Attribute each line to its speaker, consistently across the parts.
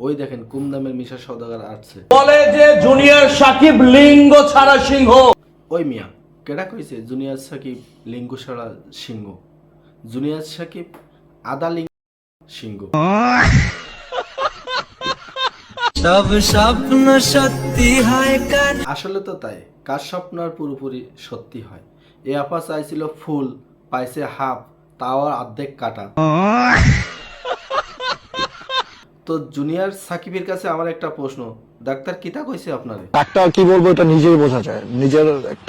Speaker 1: ওই দেখেন কম দামের মিশা সওদাগর আসছে।
Speaker 2: বলে যে জুনিয়র সাকিব লিঙ্গ ছাড়া সিংহ।
Speaker 1: ওই মিয়া কেডা কইছে জুনিয়র সাকিব লিঙ্গ ছাড়া সিংহ? জুনিয়র সাকিব আদা লিঙ্গ সিংহ।
Speaker 3: সব স্বপ্ন সত্যি হয় কার।
Speaker 1: আসলে তো তাই, কার স্বপ্ন আর পুরোপুরি সত্যি হয়। এ আপা চাইছিল ফুল, পাইছে হাফ, তাও অর্ধেক কাটা। তো জুনিয়র সাকিবের কাছে আমার একটা প্রশ্ন, ডাক্তার কিতা কইছে আপনারে?
Speaker 4: ডাক্তার কি বলবো এটা নিজেই বোঝা যায়, নিজের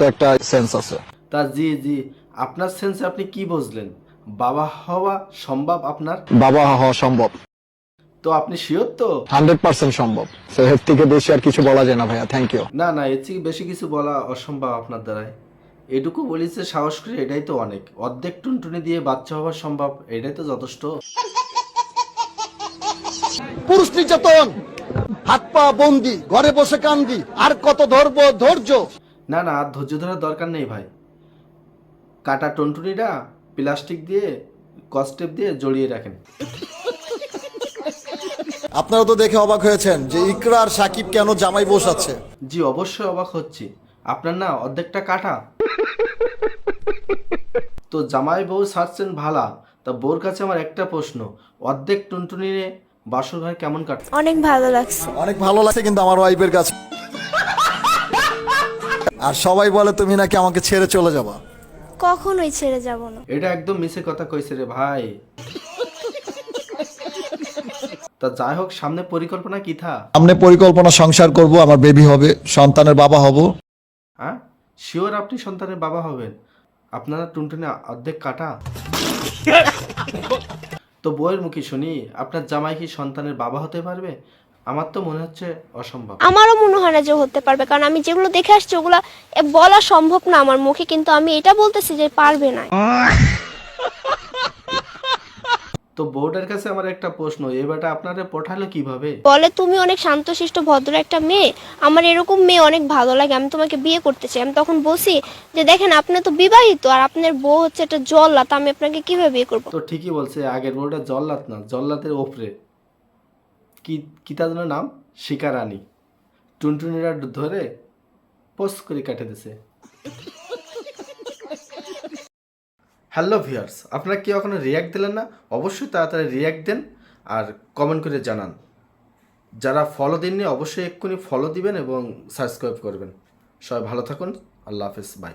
Speaker 4: একটা সেন্স আছে।
Speaker 1: তা জি জি, আপনার সেন্সে আপনি কি বুঝলেন? বাবা হওয়া সম্ভব আপনার?
Speaker 4: বাবা হওয়া সম্ভব,
Speaker 1: তো আপনি শিওর তো?
Speaker 4: 100% সম্ভব। তো এর থেকে বেশি আর কিছু বলা যায় না ভাইয়া, থ্যাংক ইউ।
Speaker 1: না না, এর থেকে বেশি কিছু বলা অসম্ভব আপনার দ্বারাই। এটুকু বলিছে সাহস করে, এটাই তো অনেক। অর্ধেক টুনটুনি দিয়ে বাচ্চা হওয়া সম্ভব, এটাই তো যথেষ্ট।
Speaker 5: পুরুষ নির্যাতন, হাত পা বন্দি, ঘরে বসে কান্দি, আর কত ধরবো ধৈর্য।
Speaker 1: না না, আর ধৈর্য ধরার দরকার নেই ভাই। কাটা টুনটুনিটা প্লাস্টিক দিয়ে কস্টেপ দিয়ে জড়িয়ে রাখেন।
Speaker 5: আপনারা তো দেখে অবাক হয়েছেন যে ইকরা আর সাকিব কেন জামাই বসাচ্ছে।
Speaker 1: জি অবশ্যই অবাক হচ্ছি, আপনার না অর্ধেকটা কাটা। তো জামাই বউ ছাড়ছেন ভালা, তা বউর কাছে আমার একটা প্রশ্ন, অর্ধেক টুনটুনি নিয়ে বাসর ঘর কেমন কাটছে?
Speaker 6: অনেক ভালো লাগছে।
Speaker 5: অনেক ভালো লাগছে কিন্তু আমার ওয়াইফের কাছে। আর সবাই বলে তুমি নাকি আমাকে ছেড়ে চলে যাবা।
Speaker 6: কখনোই ছেড়ে যাব না।
Speaker 1: এটা একদম মিছে কথা কইছে রে ভাই। তা যাই হোক, সামনে পরিকল্পনা কি থা?
Speaker 5: সামনে পরিকল্পনা, সংসার করব, আমার বেবি হবে, সন্তানের বাবা হব।
Speaker 1: হ্যাঁ শিওর আপনি সন্তানের বাবা হবেন? আপনারা টুনটুনি অর্ধেক কাটা। তো বউয়ের মুখে শুনি, আপনার জামাই কি সন্তানের বাবা হতে পারবে? আমার তো মনে হচ্ছে অসম্ভব।
Speaker 6: আমারও মনে হয় না যে হতে পারবে, কারণ আমি যেগুলো দেখে আসছি ওগুলা বলা সম্ভব না আমার মুখে, কিন্তু আমি এটা বলতেছি যে পারবে না।
Speaker 1: তো বউটার কাছে আমার একটা প্রশ্ন, এ বেটা আপনারে পঠালো কিভাবে?
Speaker 6: বলে তুমি অনেক শান্তশিষ্ট ভদ্র একটা মেয়ে, আমার এরকম মেয়ে অনেক ভালো লাগে, আমি তোমাকে বিয়ে করতে চাই। আমি তখন বলছি যে দেখেন আপনি তো বিবাহিত আর আপনার বউ হচ্ছে একটা জল্লাদ, আমি আপনাকে কিভাবে বিয়ে করবো?
Speaker 1: তো ঠিকই বলছে, আগের বউটা জল্লাদ না, জল্লাদের ওপরে কি কি তার জন্য নাম, শিকারানী। টুনটুনিরা ধরে পোস্ট করে কাটে দিছে। হ্যালো ভিউয়ার্স, আপনারা কি এখনো রিয়্যাক্ট দিলেন না? অবশ্যই তাড়াতাড়ি রিয়্যাক্ট দেন আর কমেন্ট করে জানান। যারা ফলো দেননি অবশ্যই এক্ষুনি ফলো দিবেন এবং সাবস্ক্রাইব করবেন। সবাই ভালো থাকুন, আল্লাহ হাফেজ, বাই।